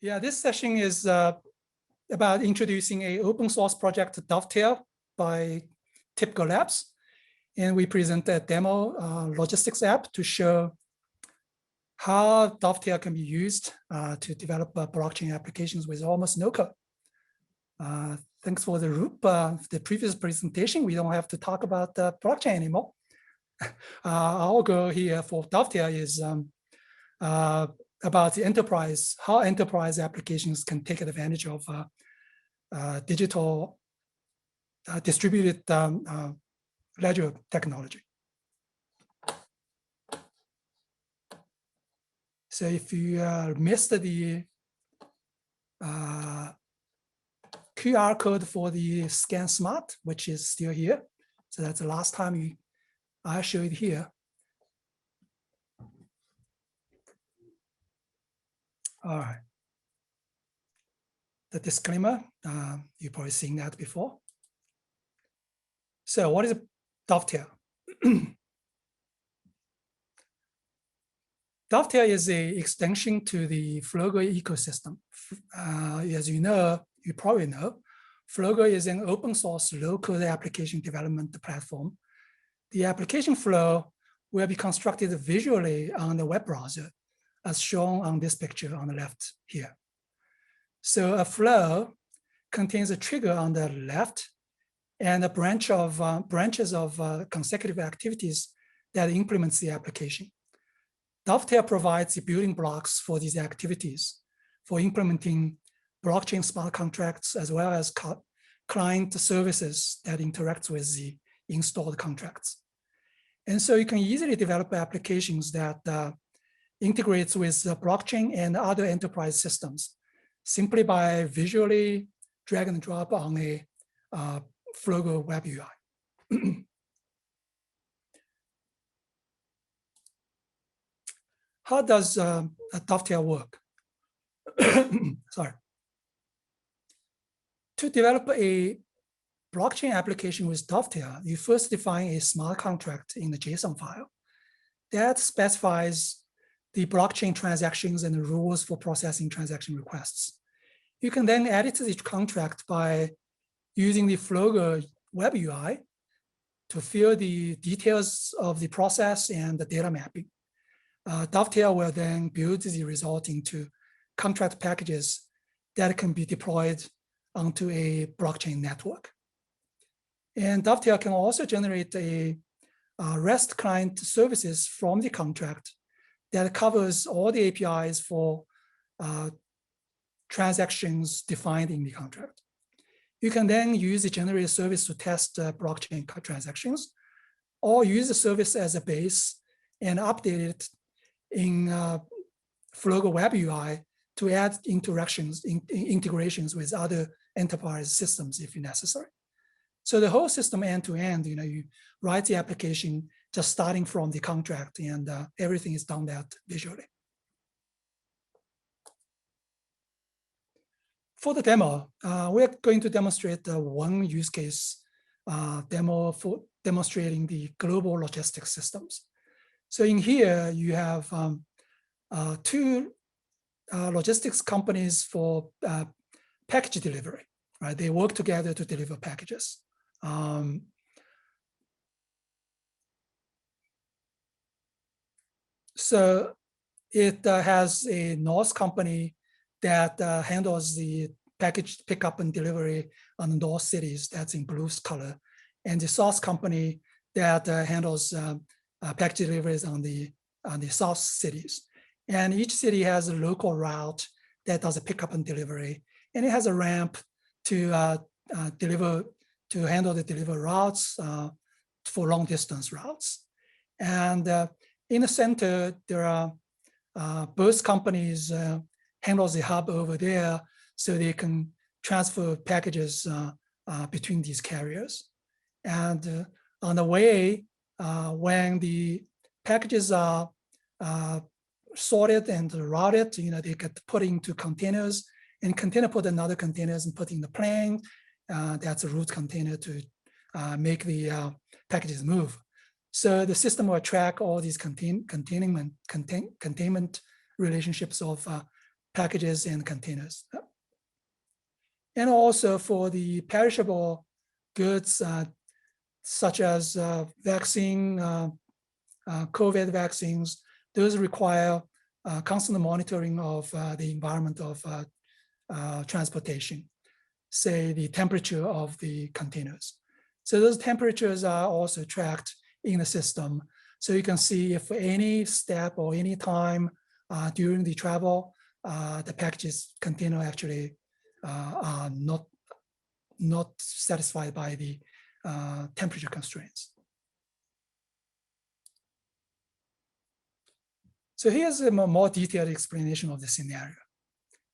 Yeah, this session is about introducing an open source project, Dovetail, by TIBCO Labs. And we present a demo logistics app to show how Dovetail can be used to develop blockchain applications with almost no code. Thanks for the roop. The previous presentation, we don't have to talk about the blockchain anymore. Our goal here for Dovetail is about the enterprise, how enterprise applications can take advantage of digital distributed ledger technology. So if you missed the QR code for the Scan Smart, which is still here, so that's the last time I showed it here. All right. The disclaimer, you've probably seen that before. So what is Dovetail? Dovetail is an extension to the Flogo ecosystem. As you know, you probably know, Flogo is an open source low-code application development platform. The application flow will be constructed visually on the web browser, as shown on this picture on the left here. So a flow contains a trigger on the left and a branches of consecutive activities that implements the application. Dovetail provides the building blocks for these activities for implementing blockchain smart contracts as well as client services that interact with the installed contracts. And so you can easily develop applications that integrates with blockchain and other enterprise systems simply by visually drag and drop on a Flogo web UI. How does a Dovetail work? Sorry. To develop a blockchain application with Dovetail, you first define a smart contract in the JSON file that specifies the blockchain transactions and the rules for processing transaction requests. You can then edit the contract by using the Flogo web UI to fill the details of the process and the data mapping. Dovetail will then build the result into contract packages that can be deployed onto a blockchain network. And Dovetail can also generate a REST client services from the contract that covers all the APIs for transactions defined in the contract. You can then use the generated service to test blockchain transactions, or use the service as a base and update it in Flogo web UI to add integrations with other enterprise systems if necessary. So the whole system end to end, you write the application just starting from the contract, and everything is done that visually. For the demo, we're going to demonstrate one use case demo for demonstrating the global logistics systems. So in here, you have two logistics companies for package delivery, right? They work together to deliver packages. So it has a North company that handles the package pickup and delivery on the North cities, that's in blue color, and the South company that handles package deliveries on the South cities. And each city has a local route that does a pickup and delivery, and it has a ramp to handle the delivery routes for long distance routes. And in the center, there are both companies handles the hub over there so they can transfer packages between these carriers. And on the way, when the packages are sorted and routed, they get put into containers, and container put in other containers and put in the plane. That's a root container to make the packages move. So the system will track all these containment relationships of packages and containers. And also for the perishable goods, such as vaccine, COVID vaccines, those require constant monitoring of the environment of transportation, say the temperature of the containers. So those temperatures are also tracked in the system. So you can see if any step or any time during the travel, the packages container actually are not satisfied by the temperature constraints. So here's a more detailed explanation of the scenario.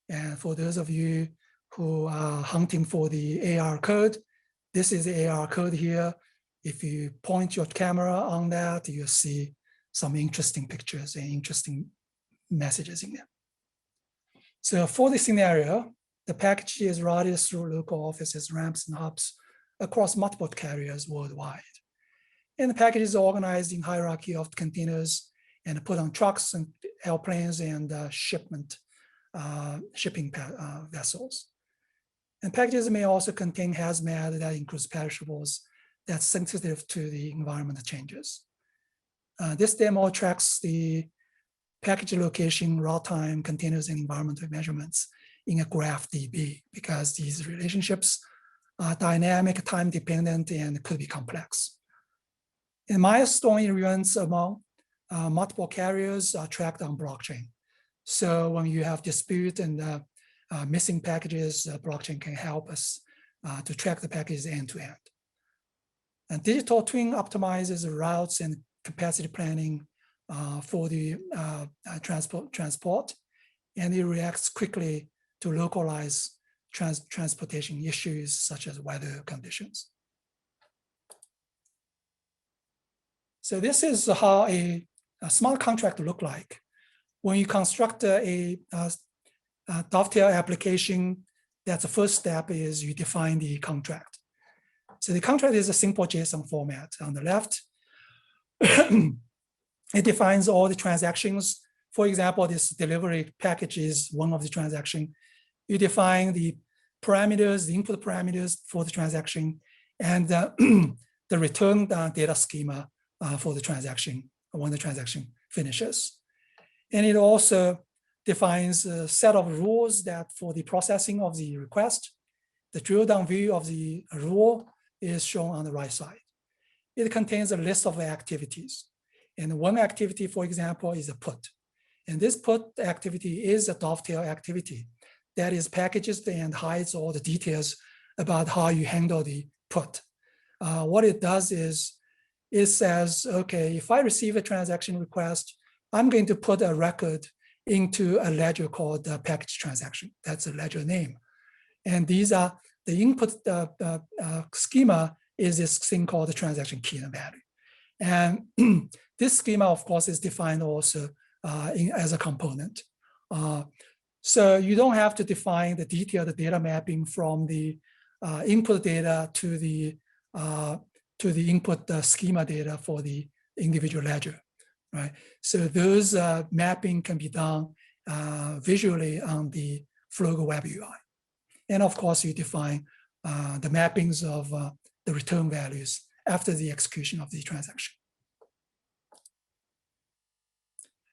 And for those of you who are hunting for the AR code, this is the AR code here. If you point your camera on that, you'll see some interesting pictures and interesting messages in there. So for the scenario, the package is routed through local offices, ramps, and hubs across multiple carriers worldwide. And the package is organized in hierarchy of containers and put on trucks and airplanes and shipping vessels. And packages may also contain hazmat that includes perishables that's sensitive to the environmental changes. This demo tracks the package location, route time, containers, and environmental measurements in a graph DB, because these relationships are dynamic, time dependent, and could be complex. And milestone events among multiple carriers are tracked on blockchain. So when you have dispute and missing packages, blockchain can help us to track the packages end to end. And digital twin optimizes the routes and capacity planning for the transport, and it reacts quickly to localize transportation issues such as weather conditions. So this is how a smart contract look like. When you construct a Dovetail application, that's the first step is you define the contract. So the contract is a simple JSON format. On the left, it defines all the transactions. For example, this delivery package is one of the transactions. You define the parameters, the input parameters for the transaction, and the return data schema for the transaction when the transaction finishes. And it also defines a set of rules that for the processing of the request. The drill down view of the rule is shown on the right side. It contains a list of activities. And one activity, for example, is a put. And this put activity is a Dovetail activity that is packaged and hides all the details about how you handle the put. What it does is it says, okay, if I receive a transaction request, I'm going to put a record into a ledger called the package transaction. That's a ledger name. And these are the input schema is this thing called the transaction key and value. And this schema, of course, is defined also as a component. So you don't have to define the detailed data mapping from the input data to the input schema data for the individual ledger, right? So those mapping can be done visually on the Flogo web UI. And of course, you define the mappings of the return values after the execution of the transaction.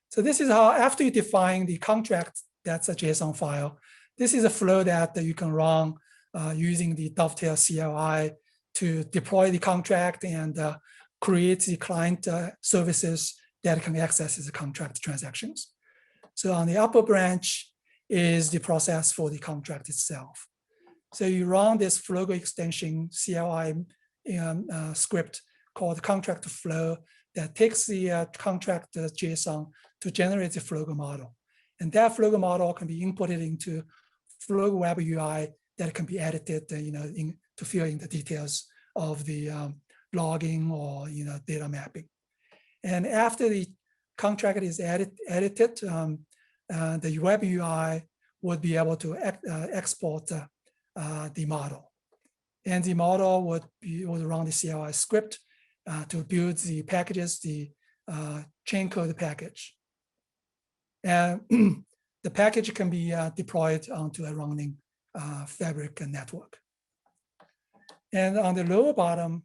So this is how, after you define the contract, that's a JSON file. This is a flow that you can run using the Dovetail CLI to deploy the contract and create the client services that can access the contract transactions. So on the upper branch is the process for the contract itself. So you run this Flogo extension CLI script called contract flow that takes the contract JSON to generate the Flogo model. And that Flogo model can be inputted into Flogo web UI that can be edited to fill in the details of the logging or data mapping. And after the contract is edited, the web UI would be able to export the model. And the model would run the CLI script to build the packages, the chain code package. And the package can be deployed onto a running fabric network. And on the lower bottom,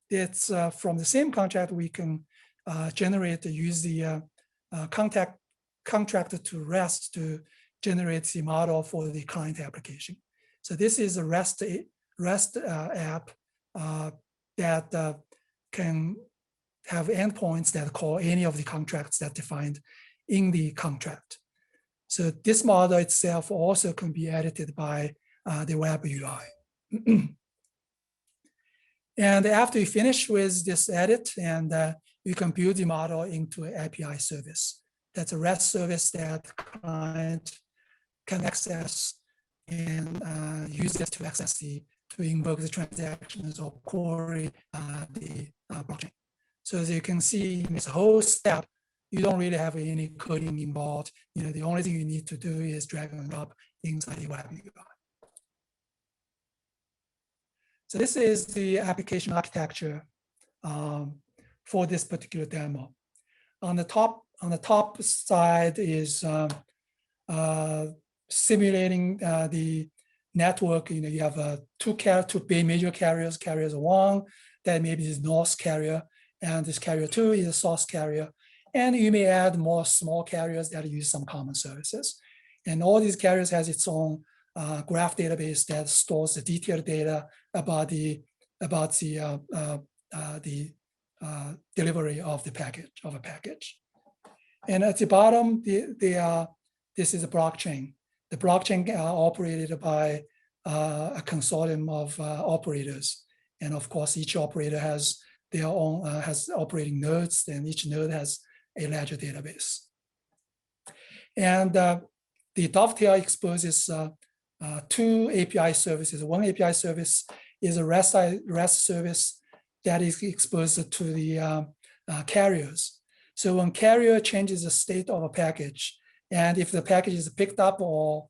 it's from the same contract we can use the contract to REST to generate the model for the client application. So this is a REST app that can have endpoints that call any of the contracts that defined in the contract. So this model itself also can be edited by the web UI. And after you finish with this edit, and you can build the model into an API service. That's a REST service that the client can access and use it to to invoke the transactions or query the blockchain. So as you can see in this whole step, you don't really have any coding involved. The only thing you need to do is drag and drop inside the web UI. So this is the application architecture for this particular demo. On the top side is simulating the network. You have two major carriers. Carrier 1, that maybe is north carrier, and this carrier 2 is a south carrier. And you may add more small carriers that use some common services. And all these carriers has its own graph database that stores the detailed data about the delivery of a package. And at the bottom, this is a blockchain. The blockchain operated by a consortium of operators, and of course, each operator has their own has operating nodes, and each node has a ledger database. And the Dovetail exposes two API services. One API service is a REST service that is exposed to the carriers. So when carrier changes the state of a package, and if the package is picked up or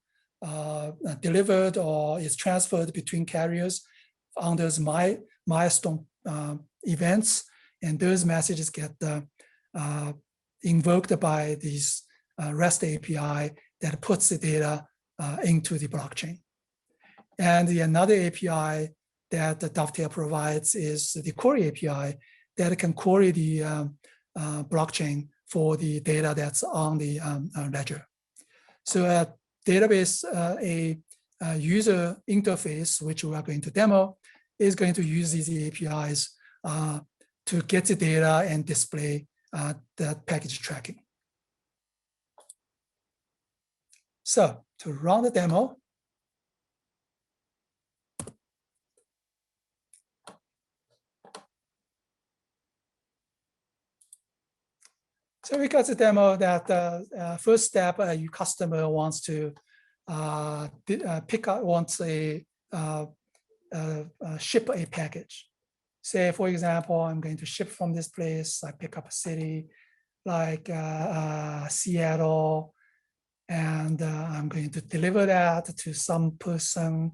delivered or is transferred between carriers on those milestone events, and those messages get invoked by these REST API that puts the data into the blockchain. And another API that the Dovetail provides is the query API that can query the blockchain for the data that's on the ledger. So a database, a user interface, which we are going to demo, is going to use these APIs to get the data and display the package tracking. So to run the demo, so we got the demo that first step, your customer wants to ship a package. Say, for example, I'm going to ship from this place. I pick up a city like Seattle, and I'm going to deliver that to some person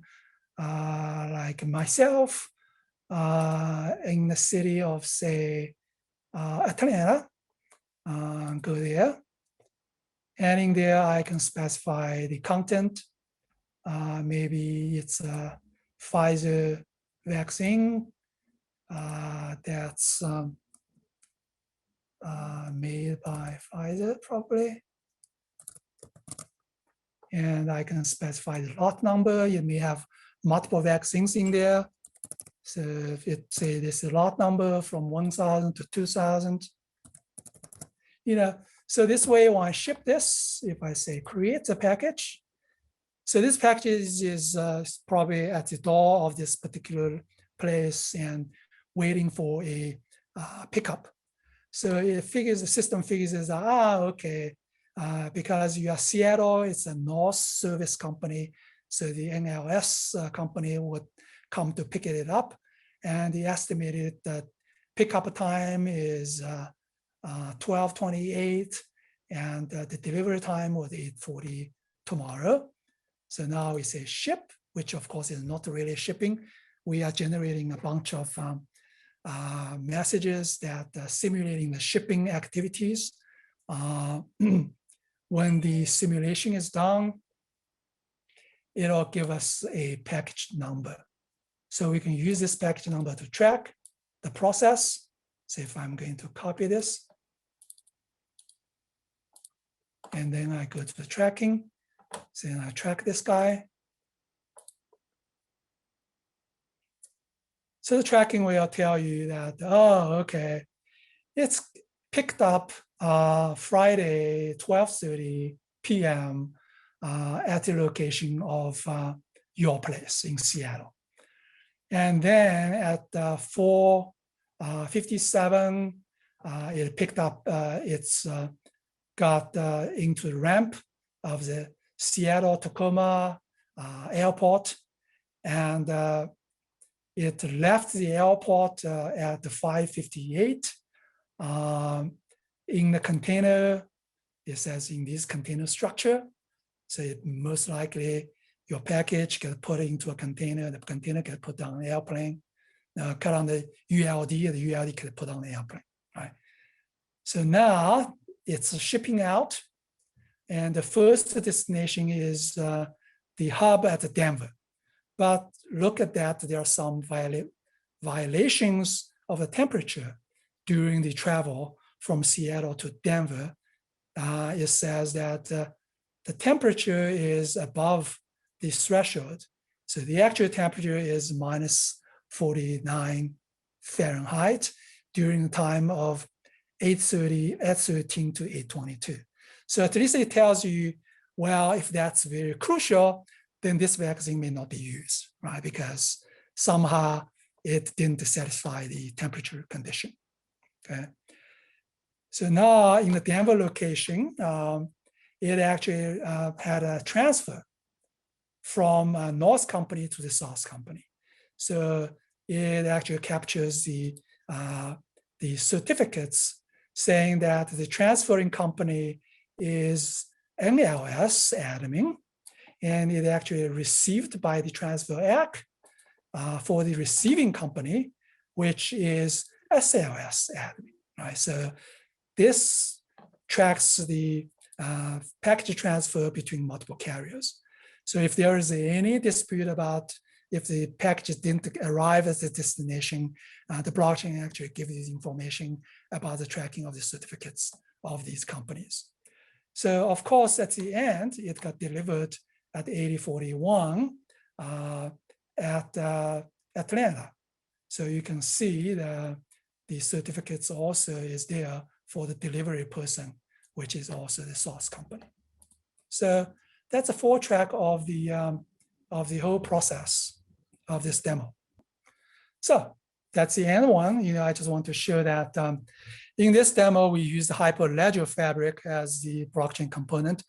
like myself in the city of, say, Atlanta. Go there, and in there I can specify the content. Maybe it's a Pfizer vaccine that's made by Pfizer probably. And I can specify the lot number. You may have multiple vaccines in there. So if it say this is a lot number from 1,000 to 2,000, so this way when I ship this, if I say create a package, so this package is probably at the door of this particular place and waiting for a pickup. So the system figures out, okay, because you are Seattle, it's a North service company, so the NLS company would come to pick it up, and the estimated pickup time is 12:28, and the delivery time was 8:40 tomorrow. So now we say ship, which of course is not really shipping. We are generating a bunch of messages that are simulating the shipping activities. when the simulation is done, it'll give us a package number. So we can use this package number to track the process. So if I'm going to copy this, and then I go to the tracking, so then I track this guy. So the tracking will tell you that, oh, okay, it's picked up Friday, 12:30 p.m. At the location of your place in Seattle. And then at 4:57, it picked up, it's got into the ramp of the Seattle-Tacoma airport. And it left the airport at 5:58. In the container, it says in this container structure. So it most likely your package gets put into a container, the container gets put on an airplane, cut on the ULD, the ULD gets put on the airplane, right? So now it's shipping out, and the first destination is the hub at Denver. But look at that, there are some violations of the temperature during the travel from Seattle to Denver. It says that the temperature is above the threshold. So the actual temperature is -49 Fahrenheit during the time of 8:13 to 8:22. So at least it tells you, well, if that's very crucial, then this vaccine may not be used, right? Because somehow it didn't satisfy the temperature condition, okay? So now in the Denver location, it actually had a transfer from North company to the South company. So it actually captures the certificates saying that the transferring company is NLS admin, and it actually received by the transfer act for the receiving company, which is SLS admin, right? So this tracks the package transfer between multiple carriers. So if there is any dispute about if the package didn't arrive at the destination, the blockchain actually gives you information about the tracking of the certificates of these companies. So of course, at the end, it got delivered at 8041 at Atlanta. So you can see the certificates also is there for the delivery person, which is also the source company. So that's a full track of the whole process of this demo. So that's the end one. I just want to show that in this demo, we use the Hyperledger fabric as the blockchain component.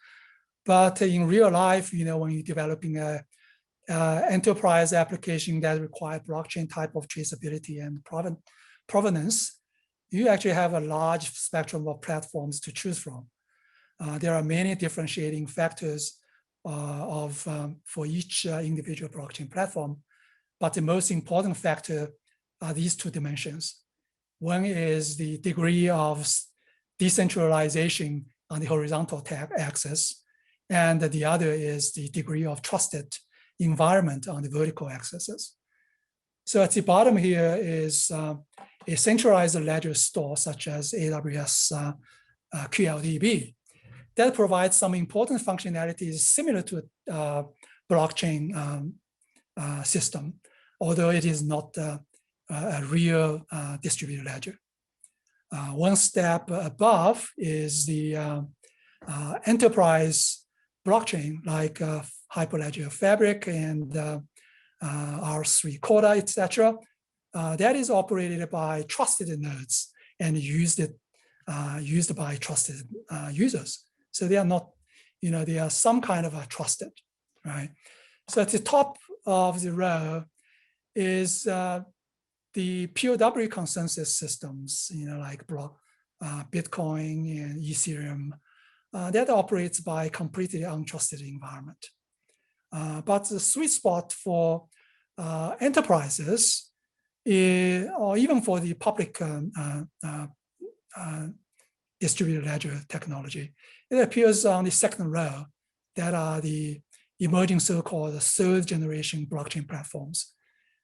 But in real life, when you're developing a enterprise application that requires blockchain type of traceability and provenance, you actually have a large spectrum of platforms to choose from. There are many differentiating factors for each individual blockchain platform, but the most important factor are these two dimensions. One is the degree of decentralization on the horizontal axis, and the other is the degree of trusted environment on the vertical axis. So at the bottom here is a centralized ledger store such as AWS QLDB that provides some important functionalities similar to a blockchain system, although it is not a real distributed ledger. One step above is the enterprise blockchain like Hyperledger Fabric and R3 Corda, etc. That is operated by trusted nodes and used by trusted users. So they are not, they are some kind of a trusted, right? So at the top of the row is the POW consensus systems, like Bitcoin and Ethereum, that operates by completely untrusted environment. But the sweet spot for enterprises, or even for the public distributed ledger technology. It appears on the second row that are the emerging so-called third generation blockchain platforms.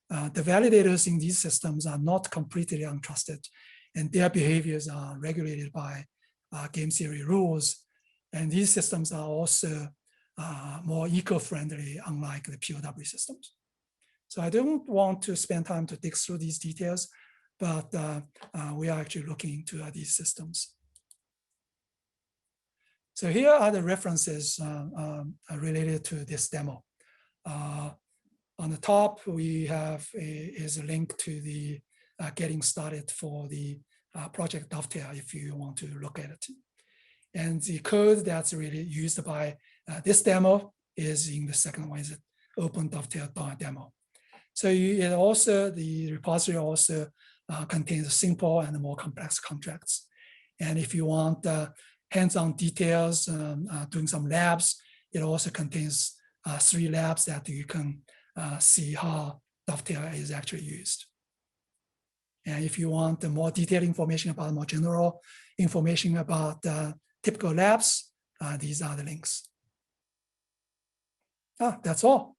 The validators in these systems are not completely untrusted, and their behaviors are regulated by game theory rules. And these systems are also more eco-friendly, unlike the POW systems. So I don't want to spend time to dig through these details, but we are actually looking into these systems. So here are the references related to this demo. On the top, we have is a link to the getting started for the project Dovetail if you want to look at it. And the code that's really used by this demo is in the second one, is open Dovetail.demo. So it also, the repository also contains simple and more complex contracts. And if you want hands-on details, doing some labs, it also contains 3 labs that you can see how Dovetail is actually used. And if you want more detailed information about more general information about TIBCO labs, these are the links. That's all.